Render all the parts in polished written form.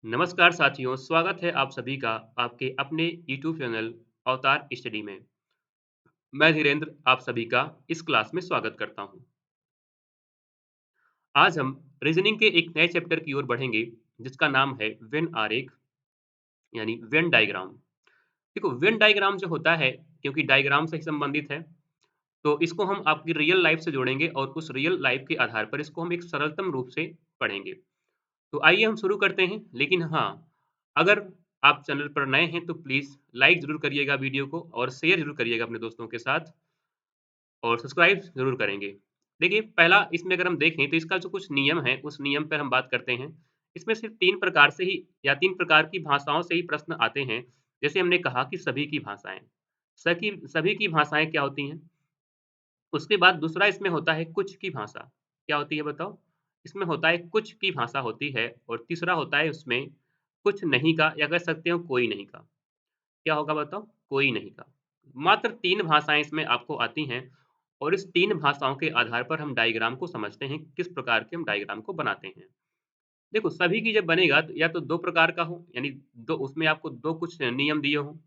नमस्कार साथियों, स्वागत है आप सभी का आपके अपने यूट्यूब चैनल अवतार स्टडी में। मैं धीरेन्द्र आप सभी का इस क्लास में स्वागत करता हूं। आज हम रीजनिंग के एक नए चैप्टर की ओर बढ़ेंगे जिसका नाम है वेन आरेख यानी वेन डायग्राम। देखो वेन डायग्राम जो होता है क्योंकि डायग्राम से ही संबंधित है तो इसको हम आपकी रियल लाइफ से जोड़ेंगे और उस रियल लाइफ के आधार पर इसको हम एक सरलतम रूप से पढ़ेंगे। तो आइए हम शुरू करते हैं। लेकिन हाँ, अगर आप चैनल पर नए हैं तो प्लीज़ लाइक ज़रूर करिएगा वीडियो को और शेयर ज़रूर करिएगा अपने दोस्तों के साथ और सब्सक्राइब ज़रूर करेंगे। देखिए पहला इसमें अगर हम देखें तो इसका जो कुछ नियम है उस नियम पर हम बात करते हैं। इसमें सिर्फ़ 3 प्रकार से ही या 3 प्रकार की भाषाओं से ही प्रश्न आते हैं। जैसे हमने कहा कि सभी की भाषाएँ। सभी की भाषाएँ क्या होती हैं? उसके बाद दूसरा इसमें होता है कुछ की भाषा। क्या होती है बताओ? इसमें होता है कुछ की भाषा होती है और तीसरा होता है उसमें कुछ नहीं का या कह सकते हो कोई नहीं का। क्या होगा बताओ? कोई नहीं का। मात्र 3 भाषाएँ इसमें आपको आती हैं और इस 3 भाषाओं के आधार पर हम डायग्राम को समझते हैं, किस प्रकार के हम डायग्राम को बनाते हैं। देखो सभी की जब बनेगा तो या तो 2 प्रकार का हो यानी 2 उसमें आपको 2 कुछ नियम दिए हों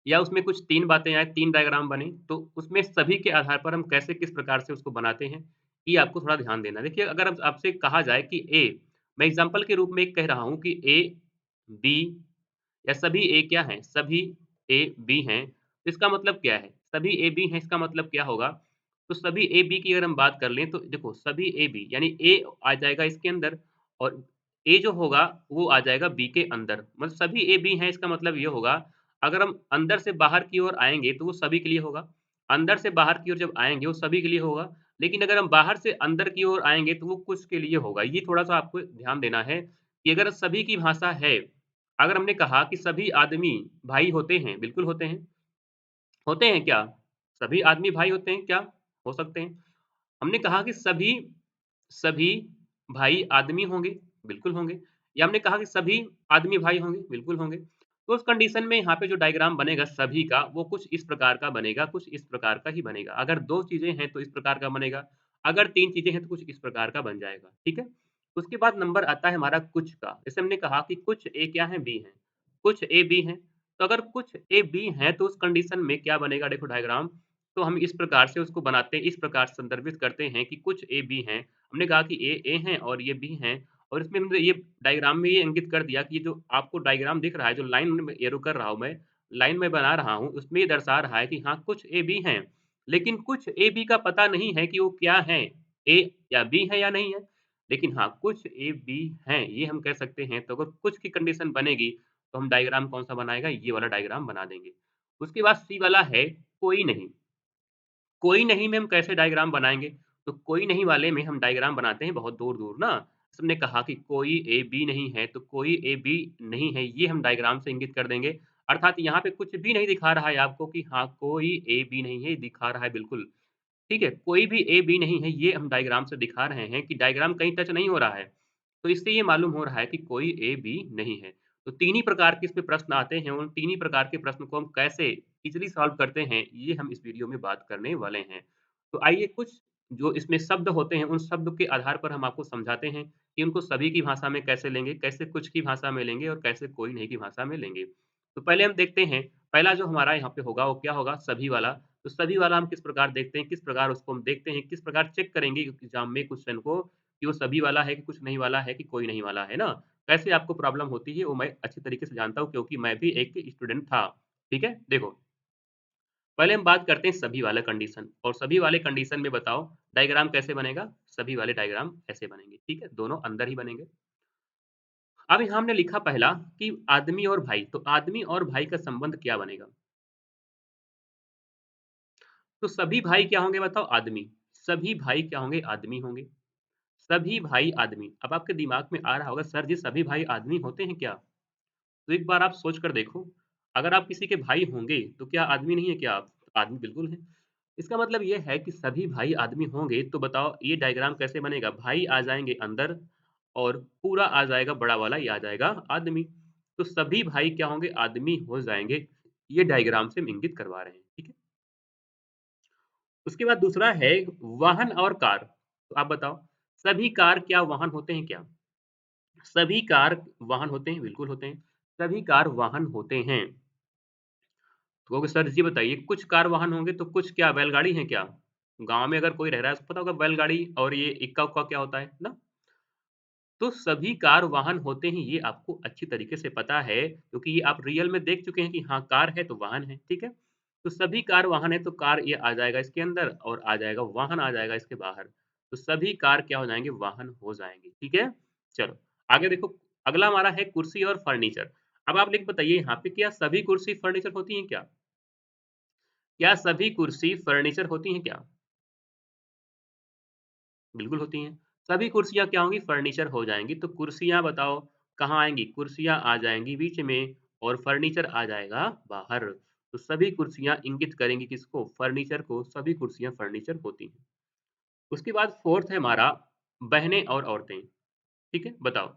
या उसमें कुछ 3 बातें आएँ, 3 डायग्राम बने, तो उसमें सभी के आधार पर हम कैसे किस प्रकार से उसको बनाते हैं, ये आपको थोड़ा ध्यान देना है। देखिए अगर अब आपसे कहा जाए कि ए, मैं एग्ज़ाम्पल के रूप में एक कह रहा हूँ कि ए, बी या सभी ए क्या हैं? सभी ए, बी हैं, तो इसका मतलब क्या है? सभी ए, बी हैं इसका मतलब क्या होगा? तो सभी ए, बी की अगर हम बात कर लें तो देखो सभी ए, बी यानी ए आ जाएगा इसके अंदर और ए जो होगा वो आ जाएगा बी के अंदर। मतलब सभी ए, बी हैं इसका मतलब ये होगा अगर हम अंदर से बाहर की ओर आएँगे तो वो सभी के लिए होगा। अंदर से बाहर की ओर जब आएँगे वो सभी के लिए होगा। लेकिन अगर हम बाहर से अंदर की ओर आएँगे तो वो कुछ के लिए होगा। ये थोड़ा-सा आपको ध्यान देना है कि अगर सभी की भाषा है, अगर हमने कहा कि सभी आदमी भाई होते हैं, बिल्कुल होते हैं। होते हैं क्या? सभी आदमी भाई होते हैं क्या? हो सकते हैं। हमने कहा कि सभी सभी भाई आदमी होंगे, बिल्कुल होंगे। या हमने कहा कि सभी आदमी भाई होंगे, बिल्कुल होंगे। तो उस कंडीशन में यहाँ पे जो डायग्राम बनेगा सभी का, वो कुछ इस प्रकार का बनेगा, कुछ इस प्रकार का ही बनेगा। अगर 2 चीज़ें हैं तो इस प्रकार का बनेगा, अगर 3 चीज़ें हैं तो कुछ इस प्रकार का बन जाएगा, ठीक है? उसके बाद नंबर आता है हमारा कुछ का। जैसे हमने कहा कि कुछ ए क्या हैं? बी हैं। कुछ ए, बी हैं। तो अगर कुछ ए, बी हैं तो उस कंडीशन में क्या बनेगा देखो डायग्राम, तो हम इस प्रकार से उसको बनाते हैं, इस प्रकार से संदर्भित करते हैं कि कुछ ए, बी हैं। हमने कहा कि ए हैं और ये बी हैं और इसमें हमने ये डायग्राम में ये इंगित कर दिया कि ये जो आपको डायग्राम दिख रहा है, जो लाइन में एरो कर रहा हूँ मैं, लाइन में बना रहा हूँ, उसमें ये दर्शा रहा है कि हाँ, कुछ ए, बी हैं। लेकिन कुछ ए, बी का पता नहीं है कि वो क्या हैं, ए या बी हैं या नहीं है। लेकिन हाँ, कुछ ए, बी हैं, ये हम कह सकते हैं। तो अगर कुछ की कंडीशन बनेगी, तो हम डायग्राम कौन-सा बनाएगा, ये वाला डायग्राम बना देंगे। उसके बाद सी वाला है कोई नहीं। कोई नहीं में हम कैसे डायग्राम बनाएँगे? तो कोई नहीं वाले में हम डायग्राम बनाते हैं बहुत दूर-दूर ना। जैसे हमने कहा कि कोई ए, बी नहीं है, तो कोई ए, बी नहीं है, ये हम डायग्राम से इंगित कर देंगे। अर्थात यहाँ पे कुछ भी नहीं दिखा रहा है आपको कि हाँ, कोई ए, बी नहीं है, दिखा रहा है बिल्कुल। ठीक है? कोई भी ए, बी नहीं है, ये हम डायग्राम से दिखा रहे हैं कि डायग्राम कहीं टच नहीं हो रहा है। तो इससे ये मालूम हो रहा है कि कोई ए, बी नहीं है। तो 3 ही प्रकार के इसमें प्रश्न आते हैं, उन 3 ही प्रकार के प्रश्न को हम कैसे ईज़िली सॉल्व करते हैं, ये हम इस वीडियो में बात करने वाले हैं। तो आइए कुछ जो इसमें शब्द होते हैं, उन शब्द के आधार पर हम आपको समझाते हैं कि उनको सभी की भाषा में कैसे लेंगे, कैसे कुछ की भाषा में लेंगे और कैसे कोई नहीं की भाषा में लेंगे। तो पहले हम देखते हैं, पहला जो हमारा यहाँ पे होगा, वो क्या होगा? सभी वाला। तो सभी वाला हम किस प्रकार देखते हैं, किस प्रकार उसको हम देखते हैं, किस प्रकार चेक करेंगे एग्ज़ाम में क्वेश्चन को कि वो सभी वाला है कि कुछ नहीं वाला है कि कोई नहीं वाला है ना? कैसे आपको प्रॉब्लम होती है वो मैं अच्छी तरीके से जानता हूँ क्योंकि मैं भी एक स्टूडेंट था। ठीक है? देखो, पहले हम बात करते हैं सभी वाला कंडीशन और सभी वाले कंडीशन में बताओ डायग्राम कैसे बनेगा? सभी वाले डायग्राम ऐसे बनेंगे, ठीक है? दोनों अंदर ही बनेंगे। अब यहाँ हमने लिखा पहला कि आदमी और भाई, तो आदमी और भाई का संबंध क्या बनेगा? तो सभी भाई क्या होंगे बताओ? आदमी। सभी भाई क्या होंगे? आदमी होंगे। सभी भाई आदमी। अब आपके दिमाग में आ रहा होगा सर जी सभी भाई आदमी होते हैं क्या? तो एक बार आप सोच कर देखो, अगर आप किसी के भाई होंगे तो क्या आदमी नहीं है क्या आप? आदमी बिल्कुल हैं। इसका मतलब ये है कि सभी भाई आदमी होंगे तो बताओ ये डायग्राम कैसे बनेगा? भाई आ जाएँगे अंदर और पूरा आ जाएगा बड़ा वाला ये आ जाएगा आदमी। तो सभी भाई क्या होंगे? आदमी हो जाएँगे। ये डायग्राम से हम इंगित करवा रहे हैं, ठीक है? उसके बाद दूसरा है वाहन और कार। तो आप बताओ, सभी कार क्या वाहन होते हैं क्या? सभी कार वाहन होते हैं, बिल्कुल होते हैं। सभी कार वाहन होते हैं। तो कहोगे सर जी बताइए कुछ कार वाहन होंगे तो कुछ क्या बैलगाड़ी हैं क्या? गाँव में अगर कोई रह रहा है उसको पता होगा बैलगाड़ी और ये इक्का-उक्का क्या होता है ना? तो सभी कार वाहन होते हैं ये आपको अच्छी तरीके से पता है क्योंकि ये आप रियल में देख चुके हैं कि हाँ, कार है तो वाहन है, ठीक है? तो सभी कार वाहन है तो कार ये आ जाएगा इसके अंदर और आ जाएगा वाहन आ जाएगा इसके बाहर। तो सभी कार क्या हो जाएँगे? वाहन हो जाएँगे, ठीक है? चलो, आगे देखो अगला हमारा है कुर्सी और फर्नीचर। अब आप लिख बताइए यहाँ पे क्या सभी कुर्सी फर्नीचर होती हैं क्या? क्या सभी कुर्सी फर्नीचर होती हैं क्या? बिल्कुल होती हैं। सभी कुर्सियाँ क्या होंगी? फर्नीचर हो जाएँगी। तो कुर्सियाँ बताओ कहाँ आएँगी? कुर्सियाँ आ जाएँगी बीच में और फर्नीचर आ जाएगा बाहर। तो सभी कुर्सियाँ इंगित करेंगी किसको? फर्नीचर को। सभी कुर्सियाँ फर्नीचर होती हैं। उसके बाद 4th है हमारा बहनें और औरतें। ठीक है? बताओ,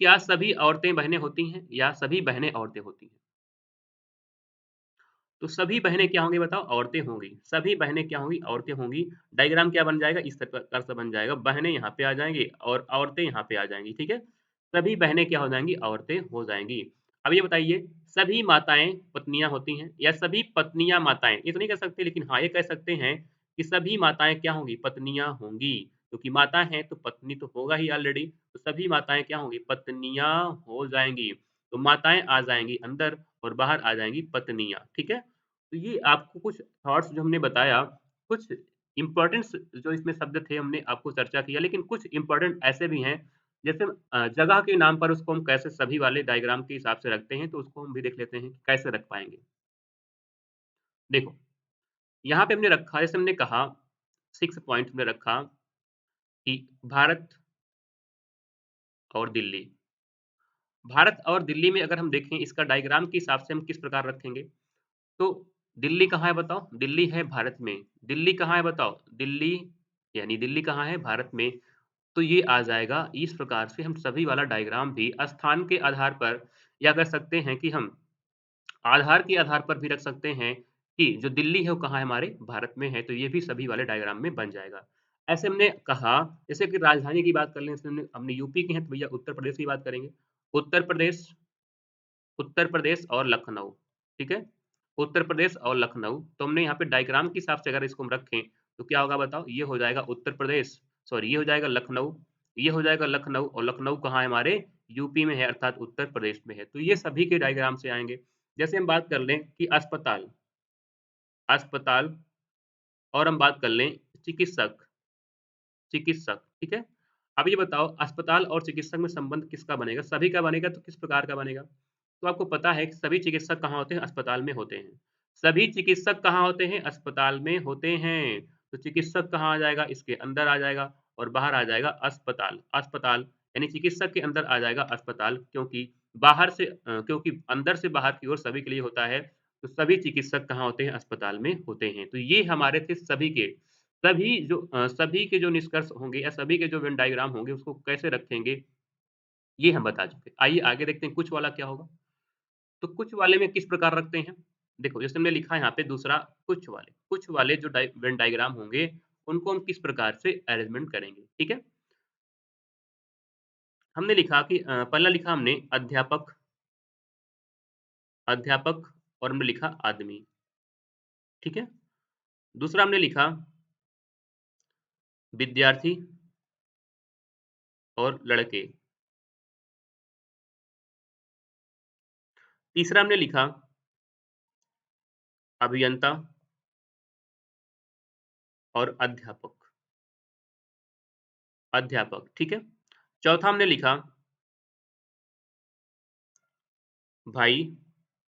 क्या सभी औरतें बहनें होती हैं या सभी बहनें औरतें होती हैं? तो सभी बहनें क्या होंगी बताओ? औरतें होंगी। सभी बहनें क्या होंगी? औरतें होंगी। डायग्राम क्या बन जाएगा? इस प्रकार से बन जाएगा। बहनें यहाँ पे आ जाएँगी और औरतें यहाँ पे आ जाएँगी, ठीक है? सभी बहनें क्या हो जाएँगी? औरतें हो जाएँगी। अब ये बताइए सभी माताएँ पत्नियाँ होती हैं या सभी पत्नियाँ माताएँ? ये तो नहीं कह सकते लेकिन हाँ, ये कह सकते हैं कि सभी माताएँ क्या होंगी? पत्नियाँ होंगी। क्योंकि माता है तो पत्नी तो होगा ही ऑलरेडी। तो सभी माताएँ क्या होंगी? पत्नियाँ हो जाएँगी। तो माताएँ आ जाएँगी अंदर और बाहर आ जाएँगी पत्नियाँ, ठीक है? तो ये आपको कुछ थॉट्स जो हमने बताया, कुछ इम्पोर्टेंट्स जो इसमें शब्द थे हमने आपको चर्चा किया, लेकिन कुछ इम्पोर्टेंट ऐसे भी हैं, जैसे जगह के नाम पर उसको हम कैसे सभी वाले डायग्राम के हिसाब से रखते हैं, तो उसको हम भी देख लेते हैं कि कैसे रख पाएँगे। देखो, यहाँ पे हमने रखा जैसे हमने कहा 6 पॉइंट हमने रखा कि भारत और दिल्ली। भारत और दिल्ली में अगर हम देखें इसका डायग्राम के हिसाब से हम किस प्रकार रखेंगे? तो दिल्ली कहाँ है बताओ? दिल्ली है भारत में। दिल्ली कहाँ है बताओ? दिल्ली यानी दिल्ली कहाँ है? भारत में। तो ये आ जाएगा इस प्रकार से हम सभी वाला डायग्राम भी स्थान के आधार पर या कह सकते हैं कि हम आधार के आधार पर भी रख सकते हैं कि जो दिल्ली है वो कहाँ है हमारे भारत में है, तो ये भी सभी वाले डायग्राम में बन जाएगा। ऐसे हमने कहा जैसे कि राजधानी की बात कर लें, जैसे हमने यूपी की है तो भैया उत्तर प्रदेश की बात करेंगे। उत्तर प्रदेश उत्तर प्रदेश और लखनऊ, ठीक है? उत्तर प्रदेश और लखनऊ, तो हमने यहाँ पे डायग्राम के हिसाब से अगर इसको हम रखें, तो क्या होगा बताओ? ये हो जाएगा उत्तर प्रदेश सॉरी ये हो जाएगा लखनऊ, ये हो जाएगा लखनऊ और लखनऊ कहाँ है हमारे? यूपी में है अर्थात उत्तर प्रदेश में है। तो ये सभी के डायग्राम से आएँगे। जैसे हम बात कर लें कि अस्पताल अस्पताल और हम बात कर लें चिकित्सक चिकित्सक, ठीक है? अब ये बताओ अस्पताल और चिकित्सक में संबंध किसका बनेगा? सभी का बनेगा तो किस प्रकार का बनेगा? तो आपको पता है कि सभी चिकित्सक कहाँ होते हैं? अस्पताल में होते हैं। सभी चिकित्सक कहाँ होते हैं? अस्पताल में होते हैं। तो चिकित्सक कहाँ आ जाएगा? इसके अंदर आ जाएगा और बाहर आ जाएगा अस्पताल। अस्पताल यानी चिकित्सक के अंदर आ जाएगा अस्पताल क्योंकि क्योंकि अंदर से बाहर की ओर सभी के लिए होता है। तो सभी चिकित्सक कहाँ होते हैं? अस्पताल में होते हैं। तो ये हमारे थे सभी के जो निष्कर्ष होंगे या सभी के जो वेन डायग्राम होंगे उसको कैसे रखेंगे, ये हम बता चुके। आइए आगे देखते हैं कुछ वाला क्या होगा? तो कुछ वाले में किस प्रकार रखते हैं? देखो जैसे हमने लिखा है यहाँ पे दूसरा कुछ वाले जो वेन डायग्राम होंगे, उनको हम किस प्रकार से अरेंजमेंट करेंगे, ठीक है? हमने लिखा कि पहला लिखा हमने अध्यापक अध्यापक और हमने लिखा आदमी, ठीक है? दूसरा हमने लिखा विद्यार्थी और लड़के। तीसरा हमने लिखा अभियंता और अध्यापक, ठीक है? चौथा हमने लिखा भाई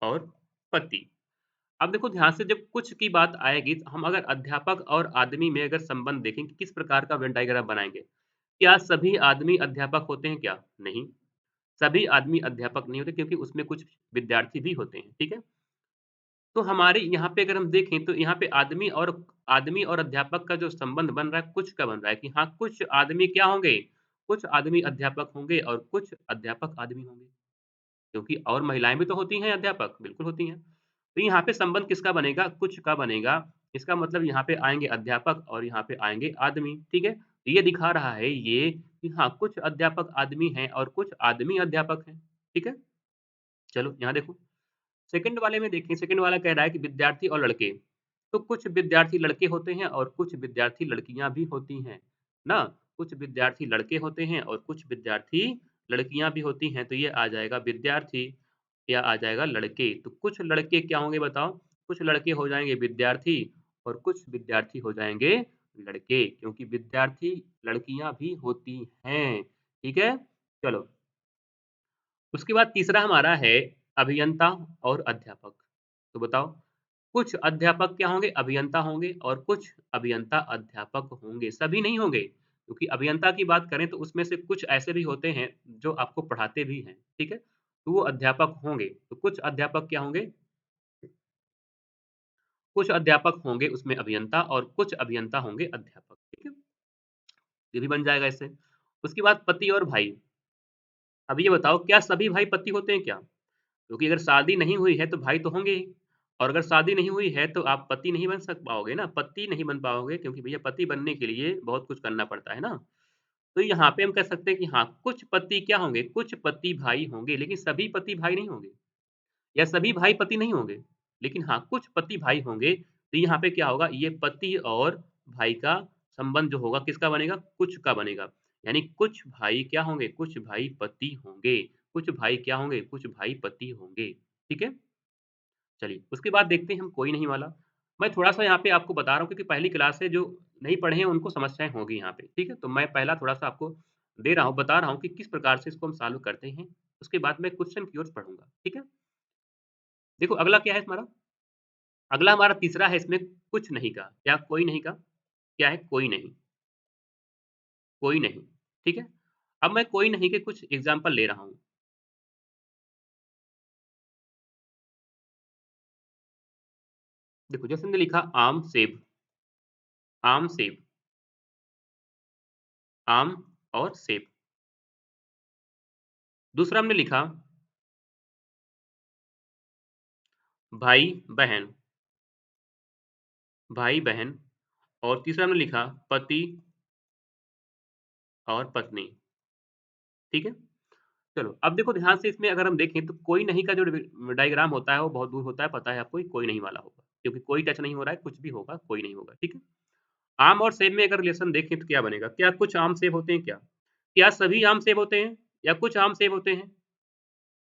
और पति। अब देखो ध्यान से जब कुछ की बात आएगी तो हम अगर अध्यापक और आदमी में अगर संबंध देखें कि किस प्रकार का वेन डायग्राम बनाएँगे। क्या सभी आदमी अध्यापक होते हैं क्या? नहीं। सभी आदमी अध्यापक नहीं होते क्योंकि उसमें कुछ विद्यार्थी भी होते हैं, ठीक है? तो हमारे यहाँ पे अगर हम देखें तो यहाँ पे आदमी और अध्यापक का जो संबंध बन रहा है कुछ का बन रहा है कि हाँ, कुछ आदमी क्या होंगे? कुछ आदमी अध्यापक होंगे और कुछ अध्यापक आदमी होंगे। क्योंकि और महिलाएँ भी तो होती हैं अध्यापक, बिल्कुल होती हैं। तो यहाँ पे संबंध किसका बनेगा? कुछ का बनेगा। इसका मतलब यहाँ पे आएँगे अध्यापक और यहाँ पे आएँगे आदमी, ठीक है? ये दिखा रहा है ये कि हाँ, कुछ अध्यापक आदमी हैं और कुछ आदमी अध्यापक हैं। ठीक है? चलो यहाँ देखो, सेकंड वाले में देखें, सेकंड वाला कह रहा है कि विद्यार्थी और लड़के। तो कुछ विद्यार्थी लड़के होते हैं और कुछ विद्यार्थी लड़कियाँ भी होती हैं, ना? कुछ विद्यार्थी लड़के होते हैं और कुछ विद्यार्थी लड़कियाँ भी होती हैं, तो ये आ जाएगा विद्यार्थी या आ जाएगा लड़के। तो कुछ लड़के क्या होंगे बताओ? कुछ लड़के हो जाएँगे विद्यार्थी और कुछ विद्यार्थी हो जाएँगे लड़के, क्योंकि विद्यार्थी लड़कियाँ भी होती हैं। ठीक है? चलो, उसके बाद तीसरा हमारा है अभियंता और अध्यापक। तो बताओ, कुछ अध्यापक क्या होंगे? अभियंता होंगे और कुछ अभियंता अध्यापक होंगे, सभी नहीं होंगे। क्योंकि अभियंता की बात करें तो उसमें से कुछ ऐसे भी होते हैं जो आपको पढ़ाते भी हैं, ठीक है? तो वो अध्यापक होंगे। तो कुछ अध्यापक क्या होंगे? कुछ अध्यापक होंगे उसमें अभियंता और कुछ अभियंता होंगे अध्यापक, ठीक है? ये भी बन जाएगा इससे। उसके बाद पति और भाई। अब ये बताओ, क्या सभी भाई पति होते हैं क्या? क्योंकि अगर शादी नहीं हुई है तो भाई तो होंगे ही, और अगर शादी नहीं हुई है तो आप पति नहीं बन सक पाओगे ना, पति नहीं बन पाओगे, क्योंकि भैया पति बनने के लिए बहुत कुछ करना पड़ता है ना। तो यहाँ पे हम कह सकते हैं कि हाँ, कुछ पति क्या होंगे? कुछ पति भाई होंगे, लेकिन सभी पति भाई नहीं होंगे, या सभी भाई पति नहीं होंगे। लेकिन हाँ, कुछ पति भाई होंगे, तो यहाँ पे क्या होगा? ये पति और भाई का संबंध जो होगा किसका बनेगा? कुछ का बनेगा। यानी कुछ भाई क्या होंगे? कुछ भाई पति होंगे। कुछ भाई क्या होंगे? कुछ भाई पति होंगे। ठीक है? चलिए, उसके बाद देखते हैं हम कोई नहीं वाला। मैं थोड़ा-सा यहाँ पे आपको बता रहा हूँ क्योंकि पहली क्लास से जो नहीं पढ़े हैं उनको समस्याएँ होंगी यहाँ पे, ठीक है? तो मैं पहला थोड़ा-सा आपको दे रहा हूँ, बता रहा हूँ कि किस प्रकार से इसको हम सॉल्व करते हैं। उसके बाद मैं क्वेश्चन की ओर पढ़ूँगा, ठीक है? देखो अगला क्या है हमारा? अगला हमारा तीसरा है इसमें कुछ नहीं का। क्या कोई नहीं का? क्या है? कोई नहीं, कोई नहीं, ठीक है? अब मैं कोई नहीं के कुछ एग्ज़ाम्पल ले रहा हूँ। देखो जैसे हमने लिखा आम, सेब, आम, सेब, आम और सेब। दूसरा हमने लिखा भाई-बहन, भाई-बहन, और तीसरा हमने लिखा पति और पत्नी, ठीक है? चलो, अब देखो ध्यान से इसमें अगर हम देखें तो कोई नहीं का जो डायग्राम होता है वो बहुत दूर होता है, पता है आपको, ये कोई नहीं वाला होगा। क्योंकि कोई टच नहीं हो रहा है, कुछ भी होगा, कोई नहीं होगा, ठीक है? आम और सेब में अगर रिलेशन देखें तो क्या बनेगा? क्या कुछ आम सेब होते हैं क्या? क्या सभी आम सेब होते हैं या कुछ आम सेब होते हैं?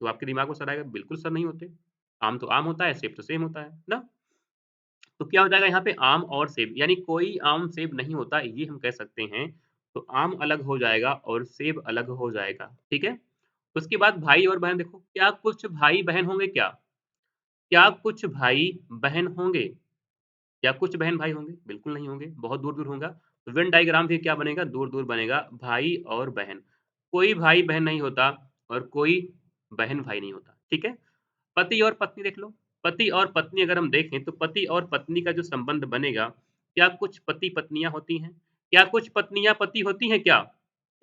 तो आपके दिमाग में सर आएगा, बिल्कुल सर नहीं होते। आम तो आम होता है, सेब तो सेम होता है ना? तो क्या हो जाएगा यहाँ पे आम और सेब, यानी कोई आम सेब नहीं होता, ये हम कह सकते हैं। तो आम अलग हो जाएगा और सेब अलग हो जाएगा, ठीक है? उसके बाद भाई और बहन देखो, क्या कुछ भाई-बहन होंगे क्या? क्या कुछ भाई-बहन होंगे? क्या कुछ बहन-भाई होंगे? बिल्कुल नहीं होंगे, बहुत दूर-दूर होगा। तो वेन डायग्राम भी क्या बनेगा? दूर-दूर बनेगा, भाई और बहन। कोई भाई-बहन नहीं होता और कोई बहन-भाई नहीं होता, ठीक है? पति और पत्नी देख लो, पति और पत्नी अगर हम देखें तो पति और पत्नी का जो संबंध बनेगा, क्या कुछ पति-पत्नियाँ होती हैं? क्या कुछ पत्नियाँ पति होती हैं क्या?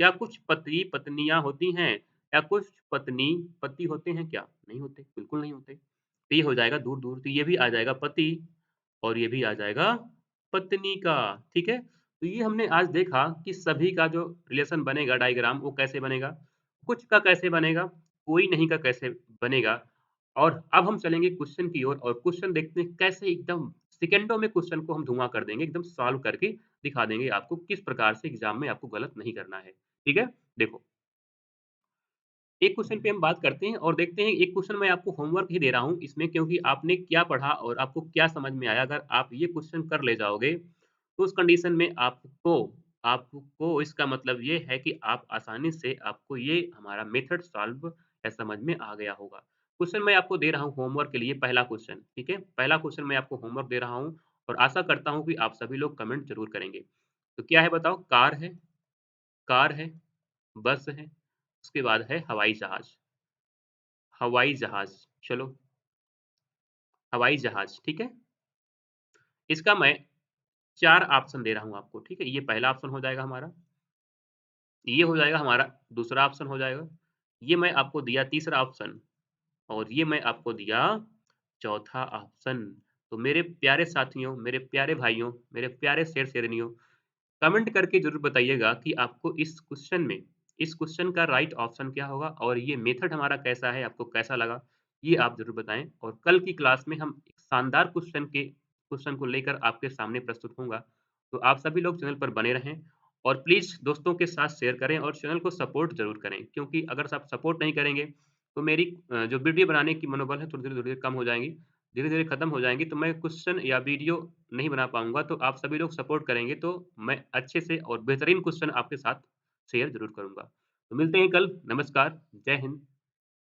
क्या कुछ पति पत्नियाँ होती हैं? क्या कुछ पत्नी पति होते हैं क्या? नहीं होते, बिल्कुल नहीं होते। तो ये हो जाएगा दूर-दूर, तो ये भी आ जाएगा पति और ये भी आ जाएगा पत्नी का, ठीक है? तो ये हमने आज देखा कि सभी का जो रिलेशन बनेगा डायग्राम वो कैसे बनेगा, कुछ का कैसे बनेगा, कोई नहीं का कैसे बनेगा, और अब हम चलेंगे क्वेश्चन की ओर और क्वेश्चन देखते हैं कैसे एकदम सेकंडों में क्वेश्चन को हम धुआँ कर देंगे, एकदम सॉल्व करके दिखा देंगे आपको किस प्रकार से एग्ज़ाम में आपको गलत नहीं करना है, ठीक है? देखो, एक क्वेश्चन पे हम बात करते हैं और देखते हैं, एक क्वेश्चन मैं आपको होमवर्क ही दे रहा हूँ इसमें, क्योंकि आपने क्या पढ़ा और आपको क्या समझ में आया। अगर आप ये क्वेश्चन कर ले जाओगे, तो उस कंडीशन में आपको आपको इसका मतलब ये है कि आप आसानी से आपको ये हमारा मेथड सॉल्व या समझ में आ गया होगा। क्वेश्चन मैं आपको दे रहा हूँ होमवर्क के लिए, पहला क्वेश्चन, ठीक है? पहला क्वेश्चन मैं आपको होमवर्क दे रहा हूँ और आशा करता हूँ कि आप सभी लोग कमेंट ज़रूर करेंगे। तो क्या है बताओ? कार है, बस है, उसके बाद है हवाई जहाज़। हवाई जहाज़, चलो, हवाई जहाज़, ठीक है? इसका मैं 4 ऑप्शन दे रहा हूँ आपको, ठीक है? ये पहला ऑप्शन हो जाएगा हमारा, ये हो जाएगा हमारा दूसरा ऑप्शन हो जाएगा, ये मैं आपको दिया तीसरा ऑप्शन और ये मैं आपको दिया चौथा ऑप्शन। तो मेरे प्यारे साथियों, मेरे प्यारे भाइयों, मेरे प्यारे शेर-शेरनियों, कमेंट करके ज़रूर बताइएगा कि आपको इस क्वेश्चन का राइट ऑप्शन क्या होगा और ये मेथड हमारा कैसा है, आपको कैसा लगा? ये आप ज़रूर बताएँ और कल की क्लास में हम एक शानदार क्वेश्चन को लेकर आपके सामने प्रस्तुत होऊँगा। तो आप सभी लोग चैनल पर बने रहें और प्लीज़ दोस्तों के साथ शेयर करें और चैनल को सपोर्ट ज़रूर करें क्योंकि अगर आप सपोर्ट नहीं करेंगे, तो मेरी जो वीडियो बनाने की मनोबल है थोड़ी-थोड़ी कम हो जाएँगी, धीरे-धीरे खत्म हो जाएँगी, तो मैं क्वेश्चन या वीडियो नहीं बना पाऊँगा, तो आप सभी लोग सपोर्ट करेंगे तो मैं अच्छे से और बेहतरीन क्वेश्चन आपके साथ शेयर ज़रूर करूँगा। तो मिलते हैं कल, नमस्कार, जय हिंद।